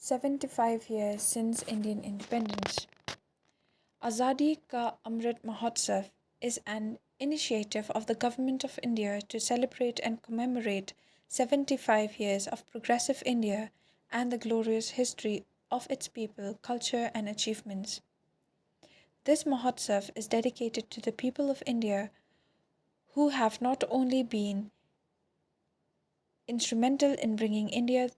75 years since Indian independence. Azadi Ka Amrit Mahotsav is an initiative of the Government of India to celebrate and commemorate 75 years of progressive India and the glorious history of its people, culture, and achievements. This Mahotsav is dedicated to the people of India who have not only been instrumental in bringing India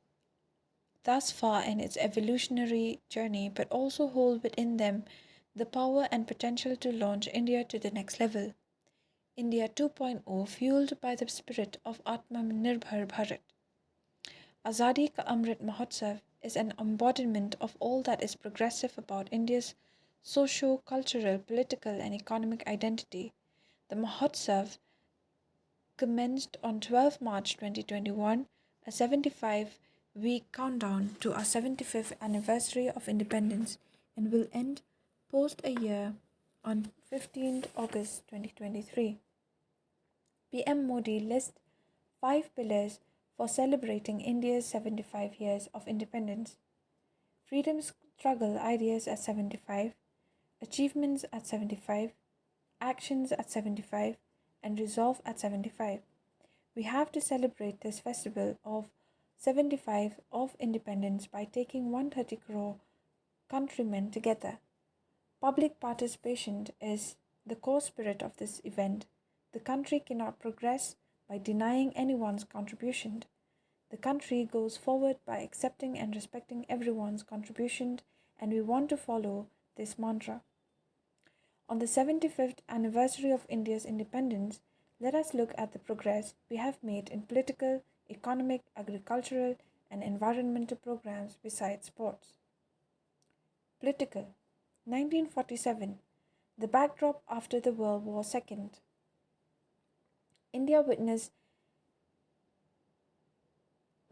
thus far in its evolutionary journey, but also hold within them the power and potential to launch India to the next level. India 2.0, fueled by the spirit of Atmanirbhar Bharat. Azadi Ka Amrit Mahotsav is an embodiment of all that is progressive about India's socio-cultural, political and economic identity. The Mahotsav commenced on 12 March 2021, a 75-week countdown to our 75th anniversary of independence, and will end post a year on 15th August 2023. PM Modi lists 5 pillars for celebrating India's 75 years of independence. Freedom struggle ideas at 75, achievements at 75, actions at 75, and resolve at 75. We have to celebrate this festival of 75 of independence by taking 130 crore countrymen together. Public participation is the core spirit of this event. The country cannot progress by denying anyone's contribution. The country goes forward by accepting and respecting everyone's contribution, and we want to follow this mantra. On the 75th anniversary of India's independence, let us look at the progress we have made in political, economic, agricultural, and environmental programs besides sports. Political 1947, the backdrop after the World War II. India witnessed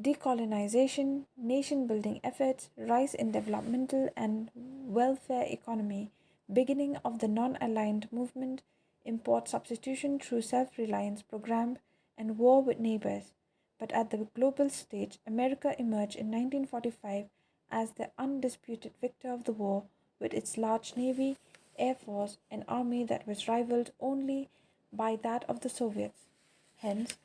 decolonization, nation building efforts, rise in developmental and welfare economy, beginning of the non-aligned movement, import substitution through self-reliance program, and war with neighbors. But at the global stage, America emerged in 1945 as the undisputed victor of the war, with its large navy, air force, and army that was rivaled only by that of the Soviets. Hence,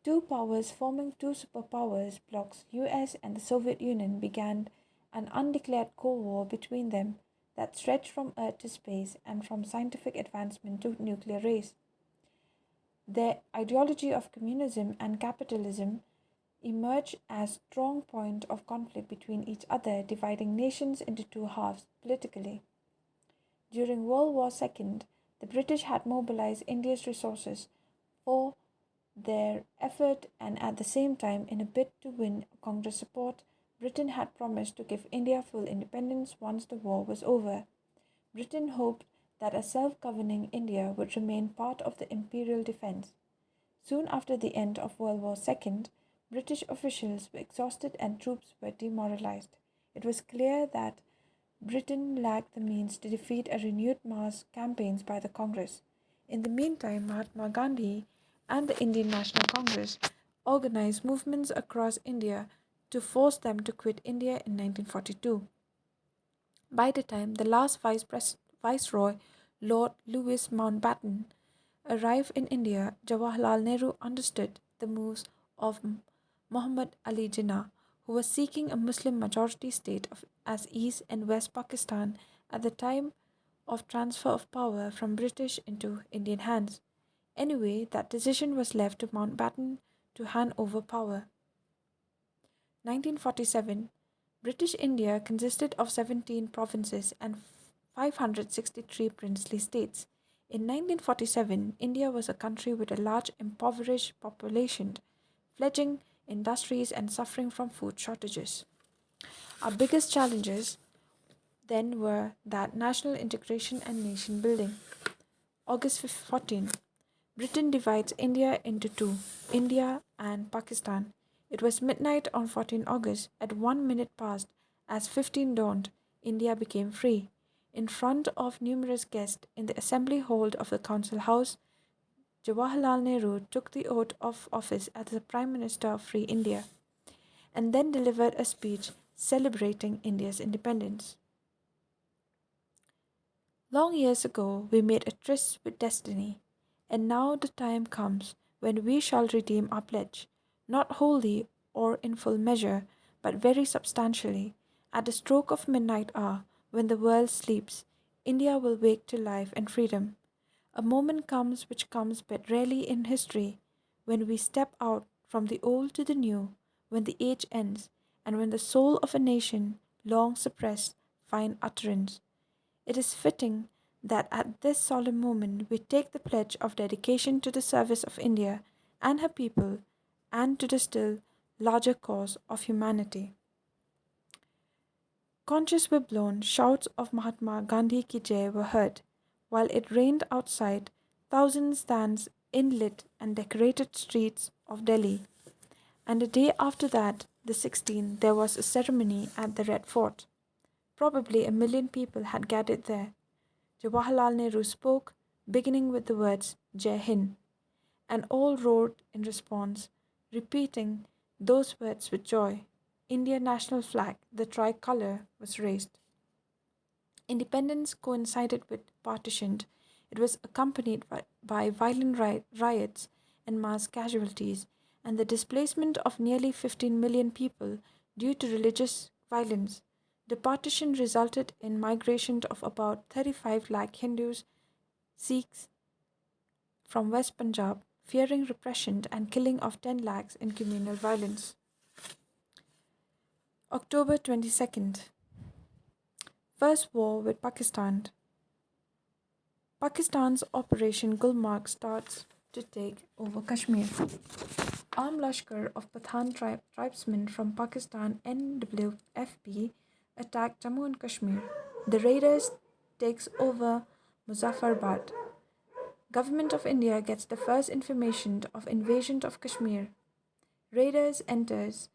two powers forming two superpowers blocs, US and the Soviet Union, began an undeclared Cold War between them that stretched from Earth to space and from scientific advancement to nuclear race. Their ideology of communism and capitalism emerged as strong point of conflict between each other, dividing nations into two halves politically. During World War II, the British had mobilized India's resources for their effort, and at the same time, in a bid to win Congress support, Britain had promised to give India full independence once the war was over. Britain hoped that a self-governing India would remain part of the imperial defense. Soon after the end of World War II, British officials were exhausted and troops were demoralized. It was clear that Britain lacked the means to defeat a renewed mass campaigns by the Congress. In the meantime, Mahatma Gandhi and the Indian National Congress organized movements across India to force them to quit India in 1942. By the time the last Viceroy, Lord Louis Mountbatten, arrived in India, Jawaharlal Nehru understood the moves of Muhammad Ali Jinnah, who was seeking a Muslim majority state as East and West Pakistan at the time of transfer of power from British into Indian hands. Anyway, that decision was left to Mountbatten to hand over power. 1947, British India consisted of 17 provinces and 563 princely states. In 1947, India was a country with a large impoverished population, fledgling industries and suffering from food shortages. Our biggest challenges then were that national integration and nation building. August 14, Britain divides India into two, India and Pakistan. It was midnight on 14 August. At 1 minute past, as 15 dawned, India became free. In front of numerous guests in the assembly hall of the council house, Jawaharlal Nehru took the oath of office as the Prime Minister of Free India and then delivered a speech celebrating India's independence. Long years ago, we made a tryst with destiny, and now the time comes when we shall redeem our pledge, not wholly or in full measure, but very substantially. At the stroke of midnight hour, when the world sleeps, India will wake to life and freedom. A moment comes which comes but rarely in history, when we step out from the old to the new, when the age ends, and when the soul of a nation, long suppressed, finds utterance. It is fitting that at this solemn moment we take the pledge of dedication to the service of India and her people and to the still larger cause of humanity. Conches were blown, shouts of Mahatma Gandhi ki jai were heard. While it rained outside, thousands danced in lit and decorated streets of Delhi. And the day after that, the 16th, there was a ceremony at the Red Fort. Probably 1 million people had gathered there. Jawaharlal Nehru spoke, beginning with the words Jai Hind, and all roared in response, repeating those words with joy. Indian national flag, the tricolour, was raised. Independence coincided with partition. It was accompanied by violent riots and mass casualties, and the displacement of nearly 15 million people due to religious violence. The partition resulted in migration of about 35 lakh Hindus, Sikhs from West Punjab, fearing repression and killing of 10 lakhs in communal violence. October 22nd. First war with Pakistan. Pakistan's Operation Gulmarg starts to take over Kashmir. Armed Lashkar of Pathan tribesmen from Pakistan NWFP attacked Jammu and Kashmir. The raiders takes over Muzaffarabad. Government of India gets the first information of invasion of Kashmir. Raiders enters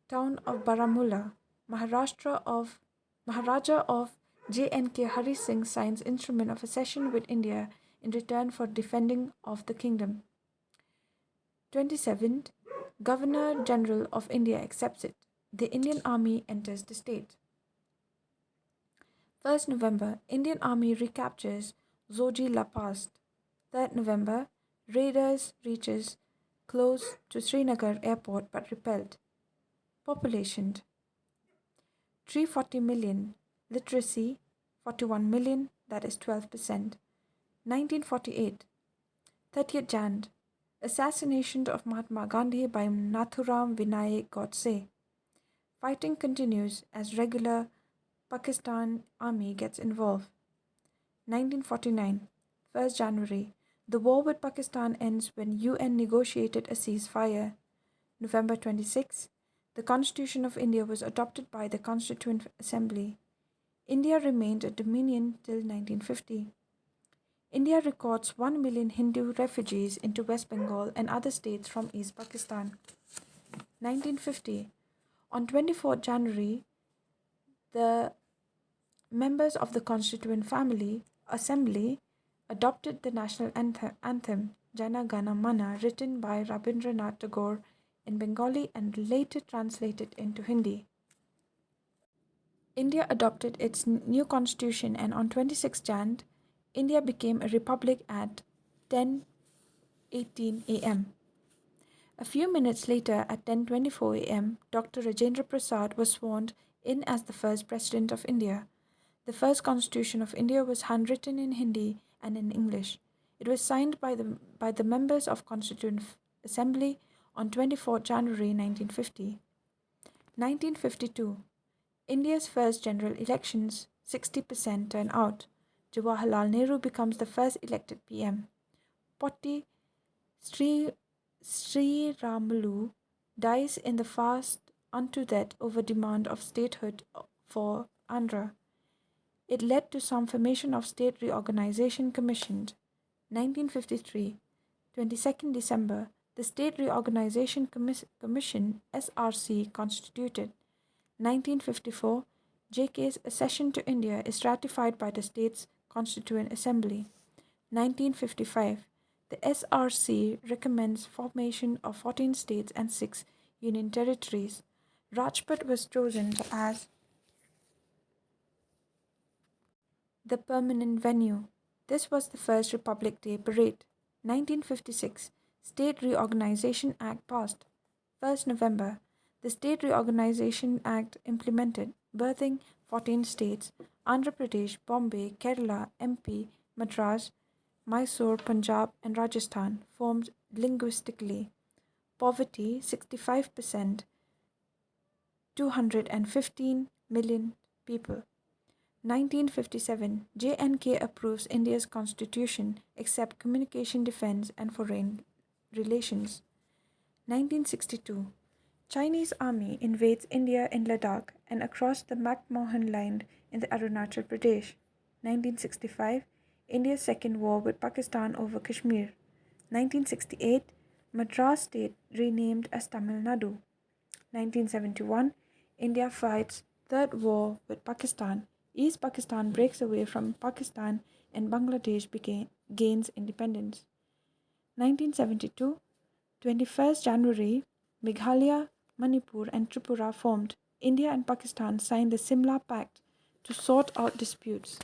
town of Baramulla. Maharaja of J.N.K. Hari Singh signs instrument of accession with India in return for defending of the kingdom. 27th, Governor General of India accepts it. The Indian Army enters the state. 1st November, Indian Army recaptures Zoji La Pass. 3rd November, raiders reaches close to Srinagar airport but repelled. Population 340 million. Literacy 41 million, that is 12%. 1948, 30th Jan. Assassination of Mahatma Gandhi by Nathuram Vinayak Godse. Fighting continues as regular Pakistan army gets involved. 1949, 1st January. The war with Pakistan ends when UN negotiated a ceasefire. November 26, the Constitution of India was adopted by the Constituent Assembly. India remained a dominion till 1950. India records 1 million Hindu refugees into West Bengal and other states from East Pakistan. 1950. On 24th January, the members of the Constituent Assembly adopted the national anthem Jana Gana Mana, written by Rabindranath Tagore in Bengali and later translated into Hindi. India adopted its new constitution, and on 26 Jan, India became a republic at 10:18 a.m. A few minutes later, at 10:24 a.m., Dr. Rajendra Prasad was sworn in as the first president of India. The first constitution of India was handwritten in Hindi and in English. It was signed by the members of Constituent Assembly on 24 January 1950. 1952. India's first general elections, 60% turnout. Jawaharlal Nehru becomes the first elected PM. Potti Sri Ramalu dies in the fast unto death over demand of statehood for Andhra. It led to some formation of State Reorganization Commission. 1953, 22nd December, the State Reorganization Commission SRC constituted. 1954, JK's accession to India is ratified by the state's Constituent Assembly. 1955, the SRC recommends formation of 14 states and 6 union territories. Rajpath was chosen as the permanent venue. This was the first Republic Day parade. 1956 State Reorganization Act passed. 1st November, the State Reorganization Act implemented, birthing 14 states Andhra Pradesh, Bombay, Kerala, MP, Madras, Mysore, Punjab, and Rajasthan formed linguistically. Poverty 65%, 215 million people. 1957 J&K approves India's constitution except communication defense and foreign relations. 1962 Chinese army invades India in Ladakh and across the McMahon Line in the Arunachal Pradesh. 1965 India's second war with Pakistan over Kashmir. 1968 Madras state renamed as Tamil Nadu. 1971 India fights third war with Pakistan. East Pakistan breaks away from Pakistan and Bangladesh gains independence. 1972 21st January Meghalaya, Manipur, and Tripura formed. India and Pakistan signed the Simla Pact to sort out disputes.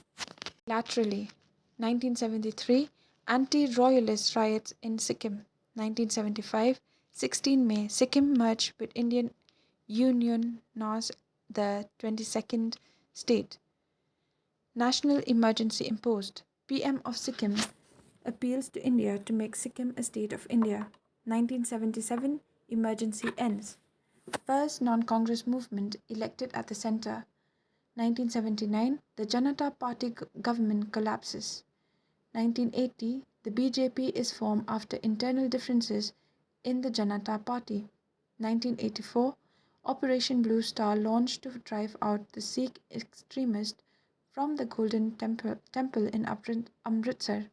Laterally, 1973 anti-royalist riots in Sikkim. 1975 16 May Sikkim merged with Indian Union as the 22nd state. National emergency imposed. PM of Sikkim appeals to India to make Sikkim a state of India. 1977 emergency ends. First non-Congress movement elected at the center. 1979 the Janata Party government collapses. 1980 the BJP is formed after internal differences in the Janata Party. 1984 Operation Blue Star launched to drive out the Sikh extremists from the Golden Temple in Amritsar.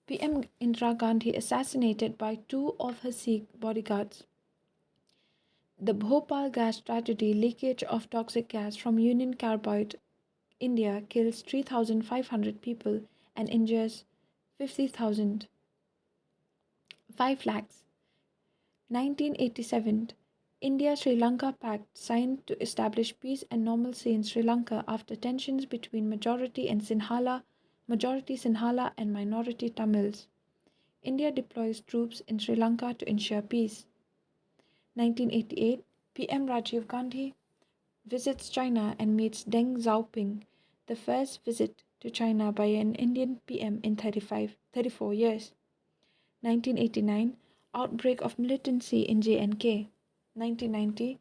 PM Indira Gandhi assassinated by two of her Sikh bodyguards. The Bhopal gas tragedy, leakage of toxic gas from Union Carbide, India kills 3,500 people and injures 50,000. 5 lakhs. 1987 India-Sri Lanka Pact signed to establish peace and normalcy in Sri Lanka after tensions between majority Sinhala and minority Tamils. India deploys troops in Sri Lanka to ensure peace. 1988 PM Rajiv Gandhi visits China and meets Deng Xiaoping, the first visit to China by an Indian PM in 34 years. 1989 Outbreak of militancy in J&K. 1990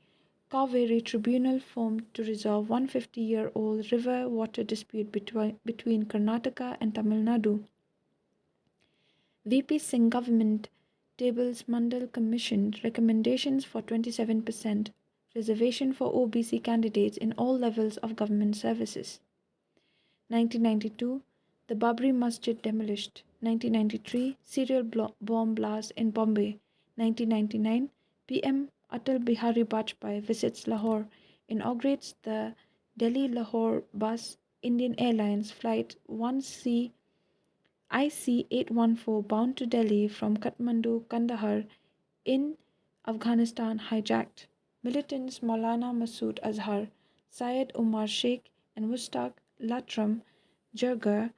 Kaveri Tribunal formed to resolve 150-year-old river water dispute between Karnataka and Tamil Nadu. VP Singh government tables Mandal Commission recommendations for 27% reservation for OBC candidates in all levels of government services. 1992 the Babri Masjid demolished. 1993 serial bomb blast in Bombay. 1999 PM Atal Bihari Vajpayee visits Lahore, inaugurates the Delhi-Lahore bus Indian Airlines flight 1C IC-814 bound to Delhi from Kathmandu, Kandahar in Afghanistan hijacked. Militants Maulana Masood Azhar, Syed Umar Sheikh, and Mustaq Latram Jurgar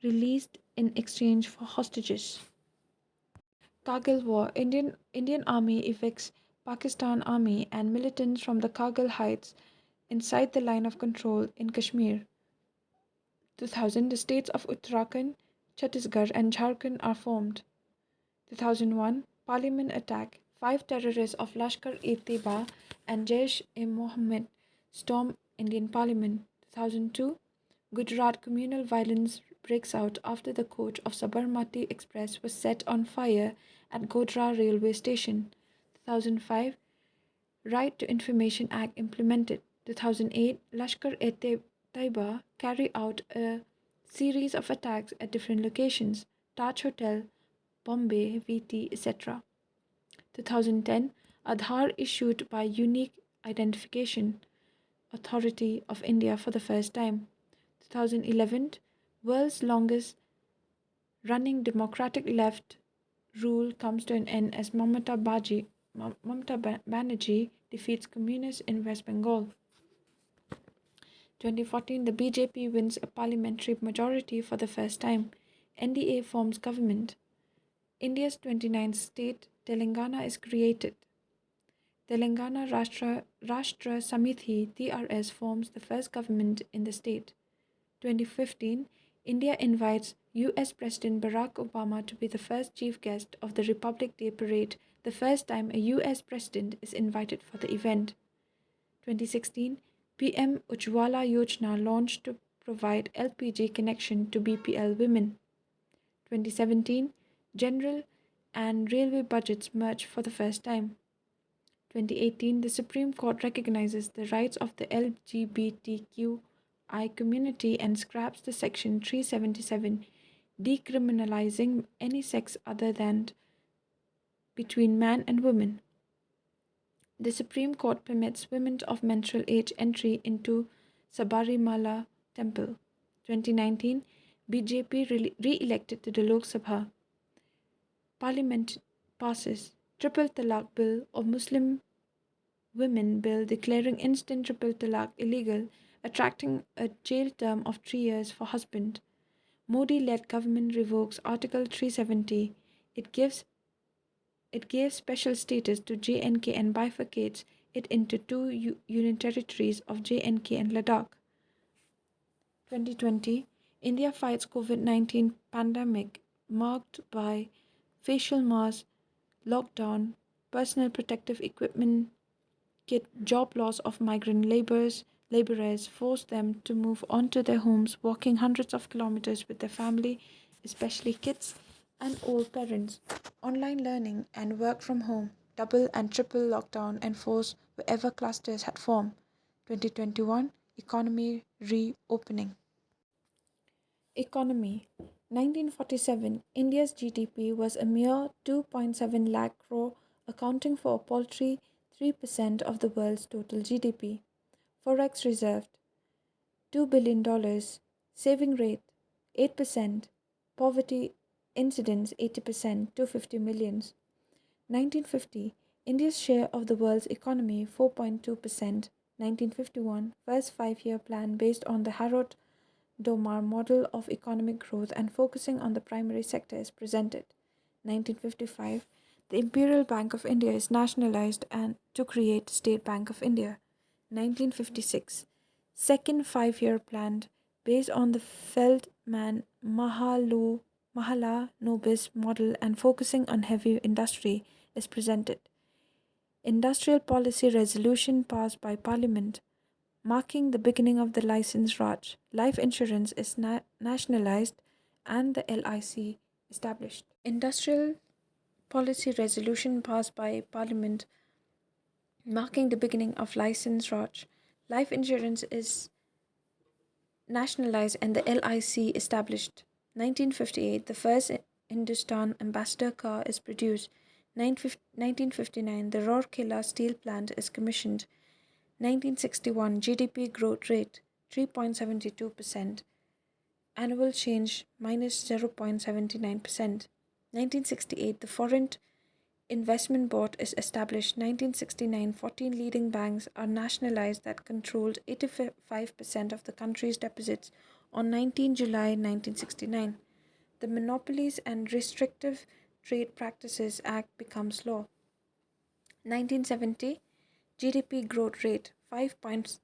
released in exchange for hostages. Kargil War Indian Army evicts Pakistan Army and militants from the Kargil Heights inside the line of control in Kashmir. 2000 the states of Uttarakhand, Chhattisgarh and Jharkhand are formed. 2001 Parliament attack. 5 terrorists of Lashkar-e-Taiba and Jaish-e-Mohammed storm Indian Parliament. 2002 Gujarat communal violence breaks out after the coach of Sabarmati Express was set on fire at Godhra railway station. 2005 Right to Information Act implemented. 2008 Lashkar-e-Taiba carry out a series of attacks at different locations, Taj Hotel, Bombay, VT, etc. 2010 Aadhaar issued by Unique Identification Authority of India for the first time. 2011 world's longest running democratic left rule comes to an end as Mamata Mamata Banerjee defeats communists in West Bengal. 2014, the BJP wins a parliamentary majority for the first time. NDA forms government. India's 29th state, Telangana, is created. Telangana Rashtra Samiti (TRS) forms the first government in the state. 2015, India invites US President Barack Obama to be the first chief guest of the Republic Day parade, the first time a US president is invited for the event. 2016, PM Ujjwala Yojana launched to provide LPG connection to BPL women. 2017, general and railway budgets merge for the first time. 2018, the Supreme Court recognizes the rights of the LGBTQI community and scraps the Section 377 decriminalizing any sex other than between man and woman. The Supreme Court permits women of menstrual age entry into Sabarimala temple. 2019, BJP re-elected to the Lok Sabha. Parliament passes Triple Talaq Bill or Muslim Women Bill declaring instant triple talaq illegal, attracting a jail term of 3 years for husband. Modi-led government revokes Article 370. It gives special status to J&K and bifurcates it into two union territories of J&K and Ladakh. 2020, India fights COVID-19 pandemic marked by facial mask, lockdown, personal protective equipment kit, job loss of migrant laborers forced them to move onto their homes, walking hundreds of kilometers with their family, especially kids and old parents. Online learning and work from home, double and triple lockdown enforced wherever clusters had formed. 2021, economy reopening. Economy. 1947, India's GDP was a mere 2.7 lakh crore, accounting for a paltry 3% of the world's total GDP. Forex reserve $2 billion. Saving rate 8%. Poverty incidence 80%, 250 millions. 1950, India's share of the world's economy 4.2%. 1951, first five-year plan based on the Harrod Domar model of economic growth and focusing on the primary sector is presented. 1955, the Imperial Bank of India is nationalized and to create State Bank of India. 1956, second five-year plan based on the Feldman Mahalanobis model and focusing on heavy industry is presented. Industrial policy resolution passed by Parliament marking the beginning of the license Raj. Life insurance is nationalized and the LIC established. Industrial policy resolution passed by Parliament marking the beginning of license Raj. Life insurance is nationalized and the LIC established. 1958, the first Hindustan Ambassador car is produced. 1959, the Rourkela steel plant is commissioned. 1961, GDP growth rate 3.72%, annual change minus 0.79%. 1968, the Foreign Investment Board is established. 1969, 14 leading banks are nationalized that controlled 85% of the country's deposits on 19 July 1969. The Monopolies and Restrictive Trade Practices Act becomes law. 1970, GDP growth rate 5.16%.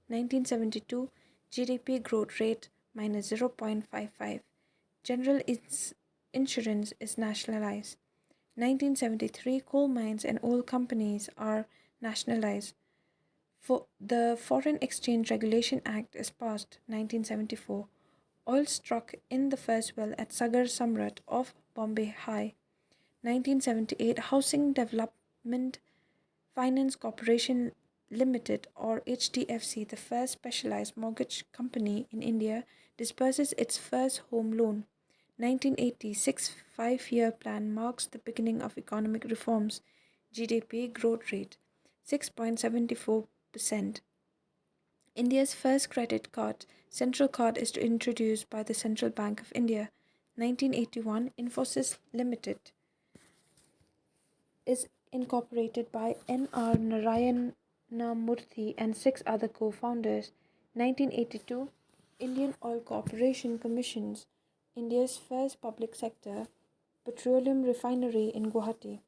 1972, GDP growth rate minus 0.55. General insurance is nationalized. 1973, coal mines and oil companies are nationalized. The Foreign Exchange Regulation Act is passed. 1974, oil struck in the first well at Sagar Samrat off Bombay High. 1978, Housing Development Finance Corporation Limited or HDFC, the first specialized mortgage company in India, disburses its first home loan. 1986 five-year plan marks the beginning of economic reforms. GDP growth rate 6.74%. India's first credit card, Central Card, is introduced by the Central Bank of India. 1981, Infosys Limited is incorporated by N.R. Narayana Murthy and six other co-founders. 1982, Indian Oil Corporation commissions India's first public sector petroleum refinery in Guwahati.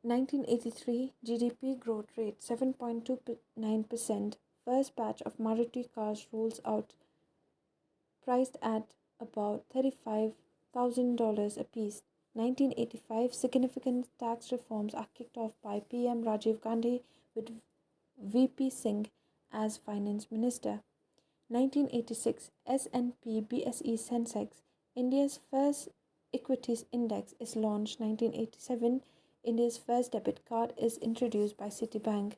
1983 GDP growth rate 7.29%. First batch of Maruti cars rolls out, priced at about $35,000 apiece. 1985 significant tax reforms are kicked off by PM Rajiv Gandhi with VP Singh as finance minister. 1986 S&P BSE Sensex, India's first equities index, is launched. 1987 India's first debit card is introduced by Citibank.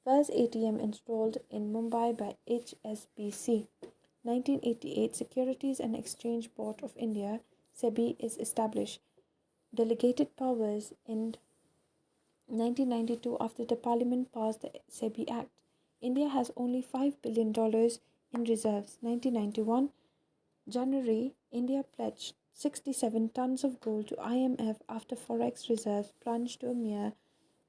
First ATM installed in Mumbai by HSBC. 1988 Securities and Exchange Board of India SEBI is established. Delegated powers in 1992 after the parliament passed the SEBI Act. India has only $5 billion in reserves. 1991 January, India pledged 67 tons of gold to IMF after forex reserves plunged to a mere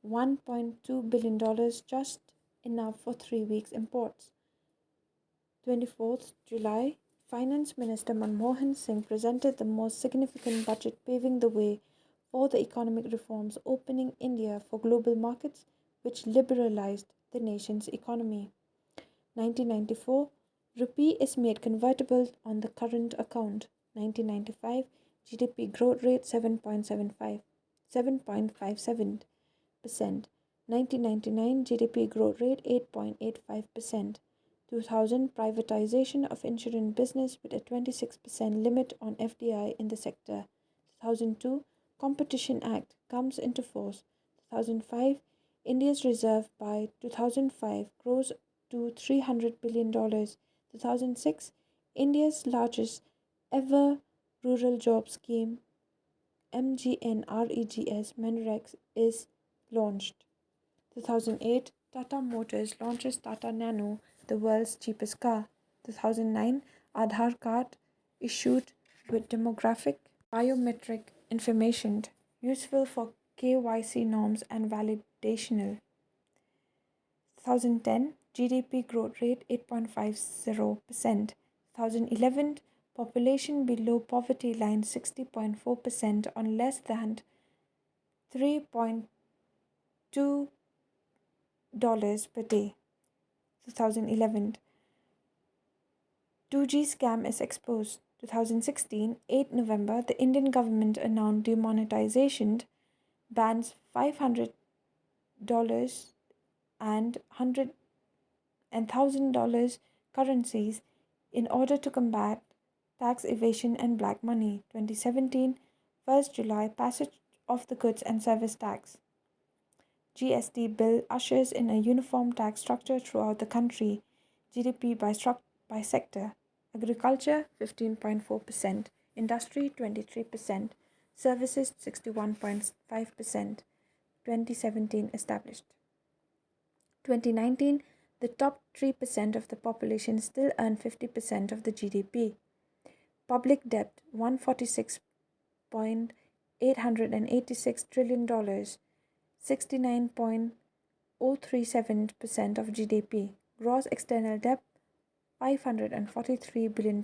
$1.2 billion, just enough for 3 weeks' imports. 24th July, Finance Minister Manmohan Singh presented the most significant budget, paving the way for the economic reforms, opening India for global markets, which liberalized the nation's economy. 1994 Rupee is made convertible on the current account. 1995 GDP growth rate 7.57%. 1999 GDP growth rate 8.85%. 2000 privatization of insurance business with a 26% limit on FDI in the sector. 2002 Competition Act comes into force. 2005 India's reserve by 2005 grows to $300 billion. 2006 India's largest ever rural job scheme MGNREGS Manorama is launched. 2008 Tata Motors launches Tata Nano, the world's cheapest car. 2009 Aadhaar card issued with demographic biometric information, useful for KYC norms and validational. 2010 GDP growth rate 8.50%. 2011 population below poverty line 60.4% on less than $3.2 per day. 2011 2G scam is exposed. 2016 8 November the Indian government announced demonetization, bans $500 and $1,000 currencies in order to combat tax evasion and black money. 2017 1st July passage of the goods and service tax. GST bill ushers in a uniform tax structure throughout the country. GDP by sector. Agriculture 15.4%, industry 23%, services 61.5%. 2017 established. 2019 the top 3% of the population still earn 50% of the GDP. Public debt $146.886 trillion, 69.037% of GDP. Gross external debt $543 billion in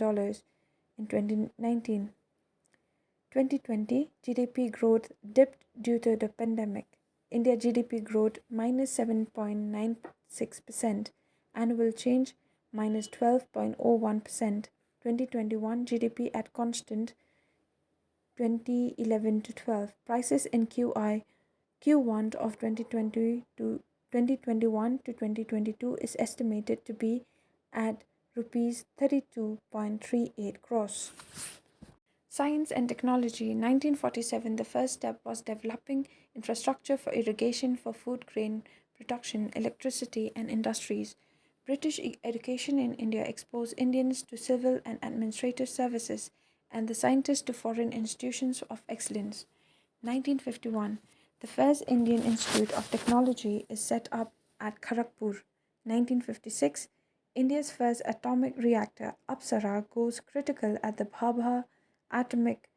2019. 2020 GDP growth dipped due to the pandemic. India GDP growth minus 7.96%, annual change minus 12.01%. 2021 GDP at constant 2011 to 12. Prices in Q1 of 2020 to 2021 to 2022 is estimated to be at rupees 32.38 crores. Science and technology. 1947 the first step was developing infrastructure for irrigation for food grain production, electricity and industries. British education in India exposed Indians to civil and administrative services and the scientists to foreign institutions of excellence. 1951 the first Indian Institute of Technology is set up at Kharagpur. 1956 India's first atomic reactor, Apsara, goes critical at the Bhabha Atomic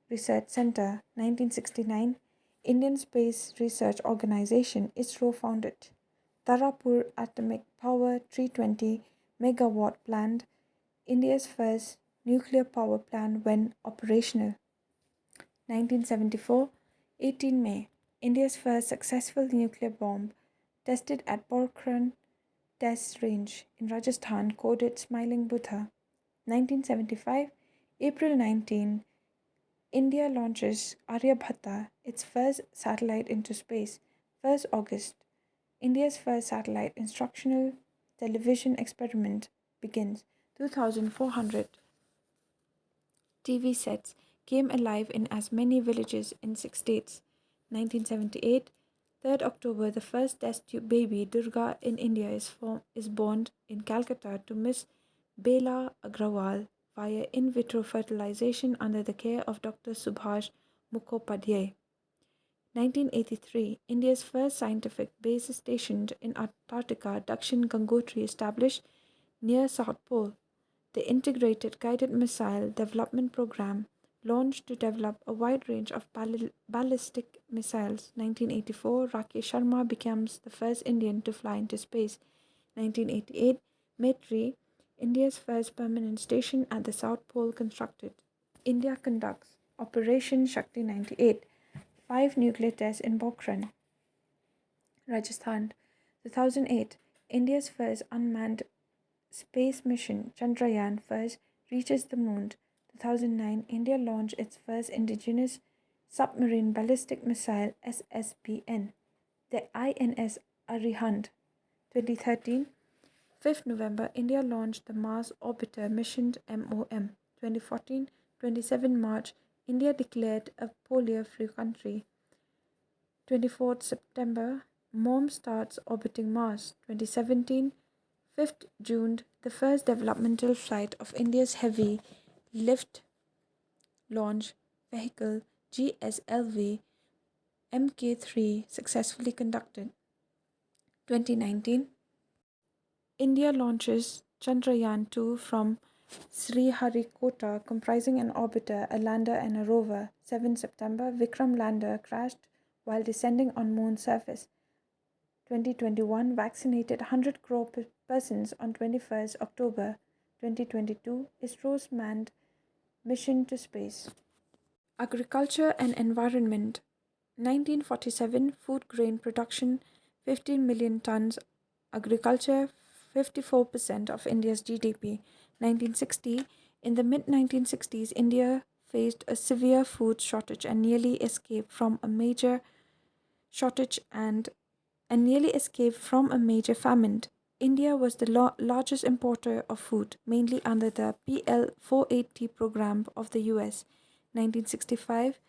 Research Center. 1969 Indian Space Research Organization ISRO founded. Tarapur Atomic Power 320 megawatt plant, India's first nuclear power plant when operational. 1974, 18 May, India's first successful nuclear bomb tested at Pokhran Test Range in Rajasthan, coded Smiling Buddha. 1975, April 19, India launches Aryabhatta, its first satellite into space. 1st August, India's first satellite instructional television experiment begins. 2,400 TV sets came alive in as many villages in 6 states. 1978, 3rd October, the first test tube baby Durga in India is born in Calcutta to Miss Bela Agrawal via in vitro fertilization under the care of Dr. Subhash Mukhopadhyay. 1983, India's first scientific base stationed in Antarctica, Dakshin Gangotri, established near South Pole. The Integrated Guided Missile Development Program launched to develop a wide range of ballistic missiles. 1984, Rakesh Sharma becomes the first Indian to fly into space. 1988, Metri, India's first permanent station at the South Pole constructed. India conducts Operation Shakti 98, 5 nuclear tests in Pokhran, Rajasthan. 2008, India's first unmanned space mission Chandrayaan first reaches the moon. 2009, India launched its first indigenous submarine ballistic missile SSBN, the INS Arihant. 2013, 5th November, India launched the Mars Orbiter mission MOM. 2014, 27 March, India declared a polio-free country. 24th September, MOM starts orbiting Mars. 2017, 5th June, the first developmental flight of India's heavy lift launch vehicle GSLV Mk3 successfully conducted. 2019, India launches Chandrayaan 2 from Sriharikota, comprising an orbiter, a lander, and a rover. 7 September, Vikram lander crashed while descending on moon surface. 2021, vaccinated 100 crore persons on 21st October. 2022, ISRO's manned mission to space. Agriculture and environment. 1947, food grain production 15 million tons. Agriculture 54% of India's GDP. 1960, in the mid 1960s, India faced a severe food shortage and nearly escaped from a major shortage and nearly escaped from a major famine. India was the largest importer of food, mainly under the PL 480 program of the US. 1965,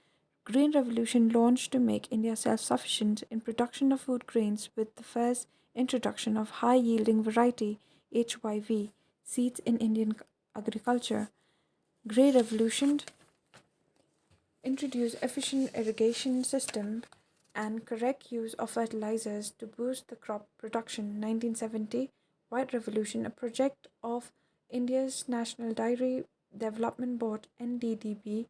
Grain Revolution launched to make India self-sufficient in production of food grains with the first introduction of high-yielding variety HYV seeds in Indian agriculture. Grain Revolution introduced efficient irrigation system and correct use of fertilizers to boost the crop production. 1970, White Revolution, a project of India's National Dairy Development Board NDDB,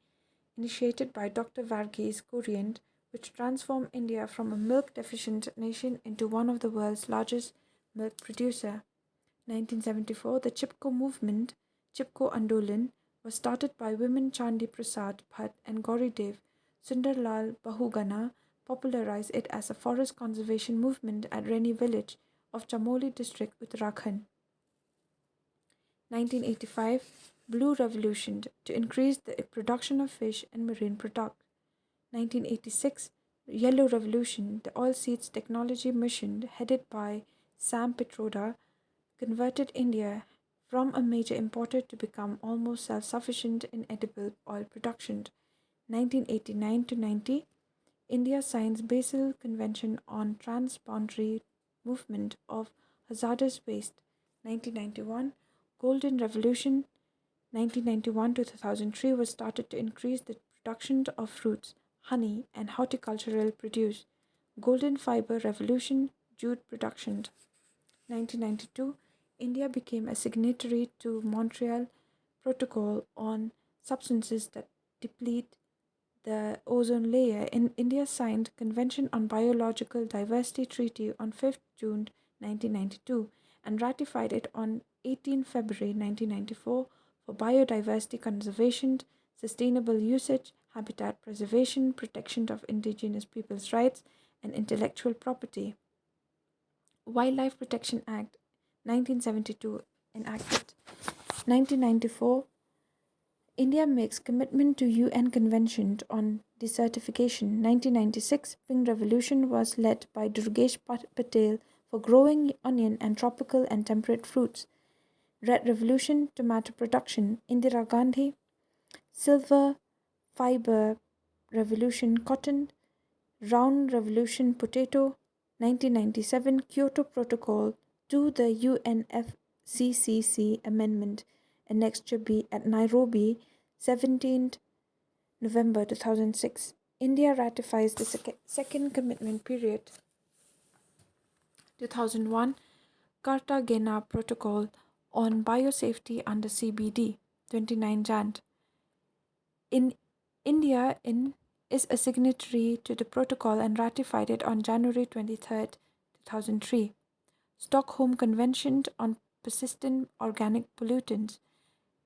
initiated by Dr. Varghese Kurian, which transformed India from a milk deficient nation into one of the world's largest milk producer. 1974, the Chipko movement, Chipko Andolan, was started by women Chandi Prasad Bhatt and Gauri Dev. Sundarlal Bahugana popularized it as a forest conservation movement at Reni village of Chamoli district, Uttarakhand. 1985, Blue Revolution to increase the production of fish and marine products. 1986, Yellow Revolution, the oilseeds technology mission headed by Sam Pitroda, converted India from a major importer to become almost self-sufficient in edible oil production. 1989 to 90, India signs Basel Convention on Transboundary Movement of Hazardous Waste. 1991, Golden Revolution. 1991 to 2003 was started to increase the production of fruits, honey, and horticultural produce. Golden Fiber Revolution, jute production. 1992, India became a signatory to Montreal Protocol on substances that deplete the ozone layer. India signed Convention on Biological Diversity Treaty on 5th June 1992 and ratified it on 18 February 1994 for biodiversity conservation, sustainable usage, habitat preservation, protection of indigenous peoples' rights, and intellectual property. Wildlife Protection Act 1972 enacted. 1994 India makes commitment to UN Convention on Desertification. 1996 Pink Revolution was led by Durgesh Patel for growing onion and tropical and temperate fruits. Red Revolution tomato production. Indira Gandhi silver fiber revolution cotton. Round Revolution Potato, 1997 Kyoto Protocol to the UNFCCC Amendment, Annexure B at Nairobi, 17th November 2006. India ratifies the second commitment period, 2001 Cartagena Protocol on Biosafety under CBD, 29 Jan. In India is a signatory to the protocol and ratified it on January 23rd, 2003. Stockholm Convention on Persistent Organic Pollutants.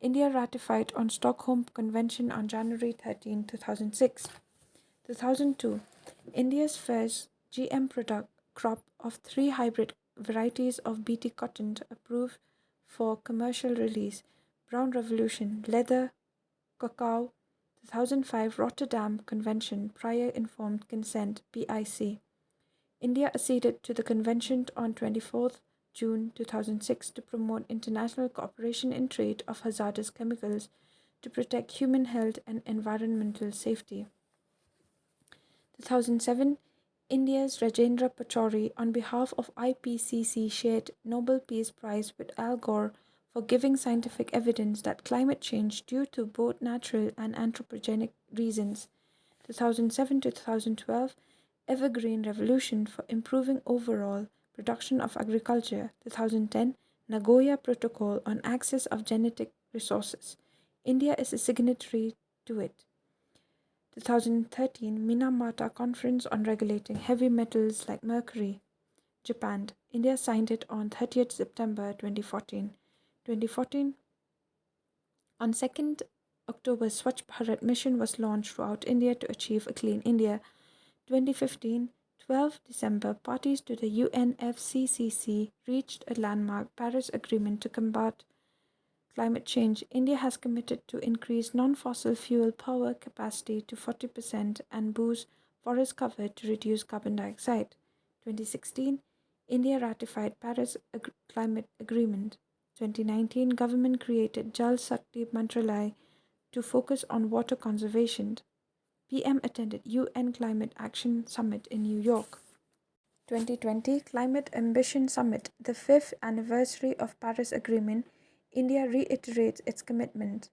India ratified on Stockholm Convention on January 13, 2006. 2002. India's first GM product crop of 3 hybrid varieties of BT cotton approved for commercial release. Brown Revolution, leather, cacao, 2005 Rotterdam Convention, Prior Informed Consent, PIC. India acceded to the convention on 24th June 2006 to promote international cooperation in trade of hazardous chemicals to protect human health and environmental safety. 2007 India's Rajendra Pachauri, on behalf of IPCC, shared Nobel Peace Prize with Al Gore for giving scientific evidence that climate change due to both natural and anthropogenic reasons. 2007 to 2012 Evergreen Revolution for improving overall production of agriculture. 2010 Nagoya Protocol on access of genetic resources. India is a signatory to it. 2013 Minamata Conference on regulating heavy metals like mercury. Japan. India signed it on 30th September 2014. 2014 on 2nd October Swachh Bharat mission was launched throughout India to achieve a clean India. 2015 12 December parties to the UNFCCC reached a landmark Paris Agreement to combat climate change. India has committed to increase non-fossil fuel power capacity to 40% and boost forest cover to reduce carbon dioxide. 2016 India ratified Paris Climate Agreement. 2019 government created Jal Shakti Mantralaya to focus on water conservation. PM attended UN Climate Action Summit in New York. 2020 Climate Ambition Summit, the 5th anniversary of Paris Agreement. India reiterates its commitment.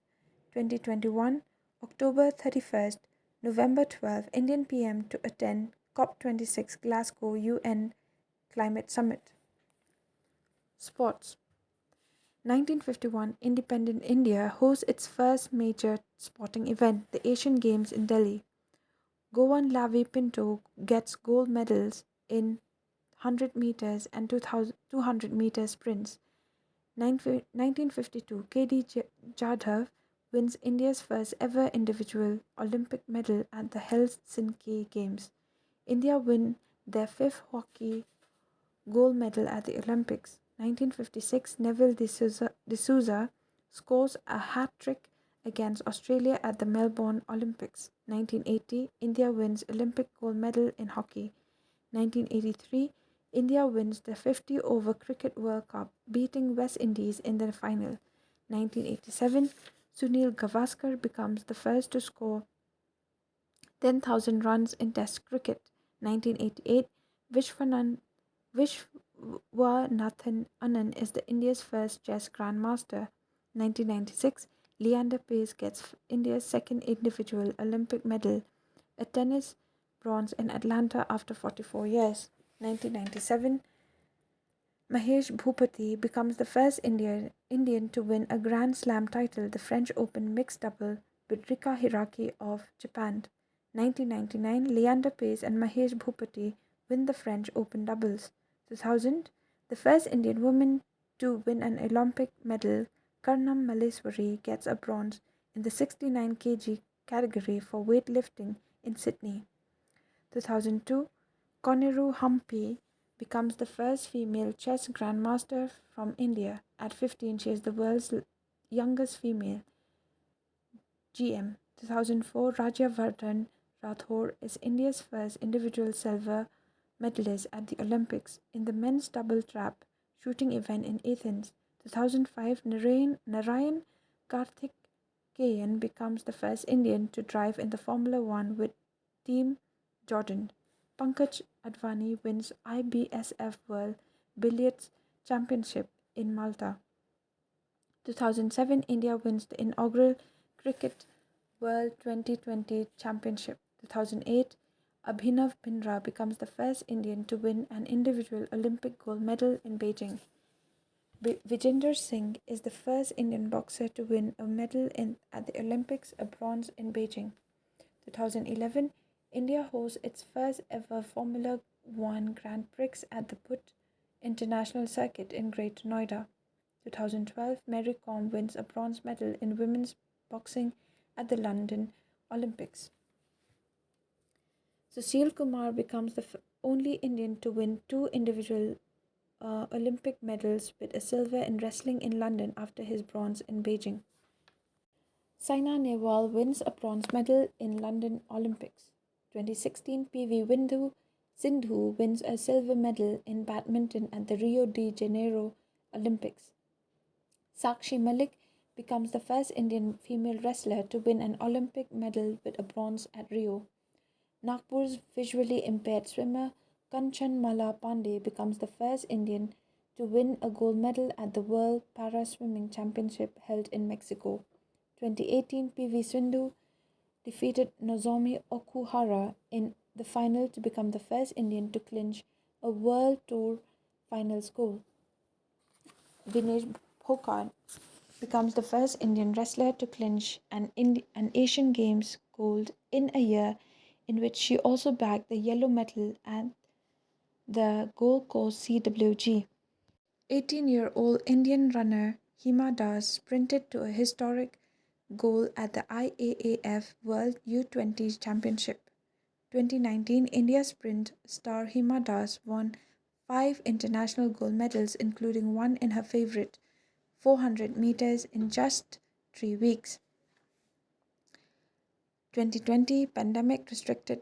2021 October 31st, November 12, Indian PM to attend COP26 Glasgow UN Climate Summit. Sports. 1951 Independent India hosts its first major sporting event, the Asian Games in Delhi. Goan Lavi Pinto gets gold medals in 100 meters and 200 meter sprints. 1952 KD Jadhav wins India's first ever individual Olympic medal at the Helsinki Games. India win their 5th hockey gold medal at the Olympics. 1956 Neville D'Souza scores a hat-trick against Australia at the Melbourne Olympics. 1980 India wins Olympic gold medal in hockey. 1983 India wins the 50-over Cricket World Cup, beating West Indies in the final. 1987 Sunil Gavaskar becomes the first to score 10,000 runs in Test cricket. 1988 Vishwanathan Anand is the India's first chess grandmaster. 1996 Leander Paes gets India's second individual Olympic medal, a tennis bronze in Atlanta after 44 years. 1997 Mahesh Bhupati becomes the first Indian to win a Grand Slam title, the French Open mixed double with Rika Hiraki of Japan. 1999, Leander Paes and Mahesh Bhupati win the French Open doubles. 2000, the first Indian woman to win an Olympic medal, Karnam Malleswari, gets a bronze in the 69 kg category for weightlifting in Sydney. 2002, Koneru Hampi becomes the first female chess grandmaster from India. At 15, she is the world's youngest female GM. 2004, Rajyavardhan Rathore is India's first individual silver medalist at the Olympics in the men's double trap shooting event in Athens. 2005, Narayan Karthikeyan becomes the first Indian to drive in the Formula One with Team Jordan. Pankaj Advani wins IBSF World Billiards Championship in Malta. 2007, India wins the inaugural Cricket World 2020 Championship. 2008, Abhinav Bindra becomes the first Indian to win an individual Olympic gold medal in Beijing. Vijender Singh is the first Indian boxer to win a medal at the Olympics, a bronze in Beijing. 2011, India hosts its first ever Formula One Grand Prix at the Put International Circuit in Greater Noida. 2012, Mary Kom wins a bronze medal in women's boxing at the London Olympics. Sushil Kumar becomes the only Indian to win two individual Olympic medals with a silver in wrestling in London after his bronze in Beijing. Saina Nehwal wins a bronze medal in London Olympics. 2016, PV Sindhu wins a silver medal in badminton at the Rio de Janeiro Olympics. Sakshi Malik becomes the first Indian female wrestler to win an Olympic medal with a bronze at Rio. Nagpur's visually impaired swimmer Kanchan Mala Pandey becomes the first Indian to win a gold medal at the World Para Swimming Championship held in Mexico. 2018, PV Sindhu defeated Nozomi Okuhara in the final to become the first Indian to clinch a World Tour finals gold. Vinesh Phogat becomes the first Indian wrestler to clinch an Asian Games gold in a year in which she also bagged the yellow medal at the Gold Coast CWG. 18-year-old Indian runner Hima Das sprinted to a historic goal at the IAAF World U20 Championship. 2019, India sprint star Hima Das won 5 international gold medals, including one in her favorite 400 meters in just 3 weeks. 2020, pandemic restricted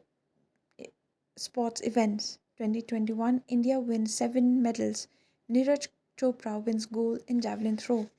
sports events. 2021, India wins 7 medals. Neeraj Chopra wins gold in javelin throw.